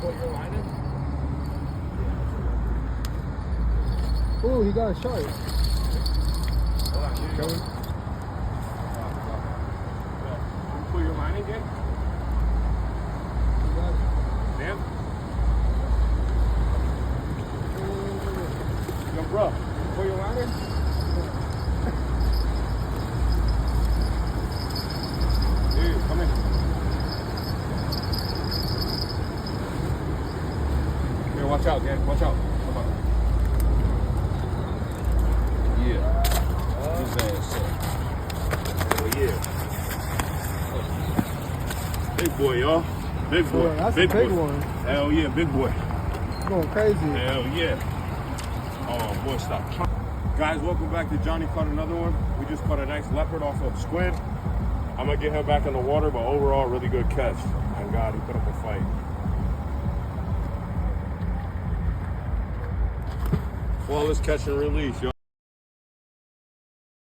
put your line in? Oh, he got a shark. Hold on, here you go. Put your line in, Jay? You got it. Damn. Yo, bro, put your line in? Dude, come in. Here, watch out, Dan. Watch out. Come on. Yeah. His ass up. Oh, yeah. Big boy, y'all. Big boy. Yeah, that's big a big boy. one. Hell yeah, big boy. Going crazy. Hell yeah. Oh, boy, stop. Guys, welcome back to Johnny Caught Another One. We just caught a nice leopard off of squid. I'm going to get him back in the water, but overall, really good catch. Thank God, he put up a fight. Flawless catch and release, yo.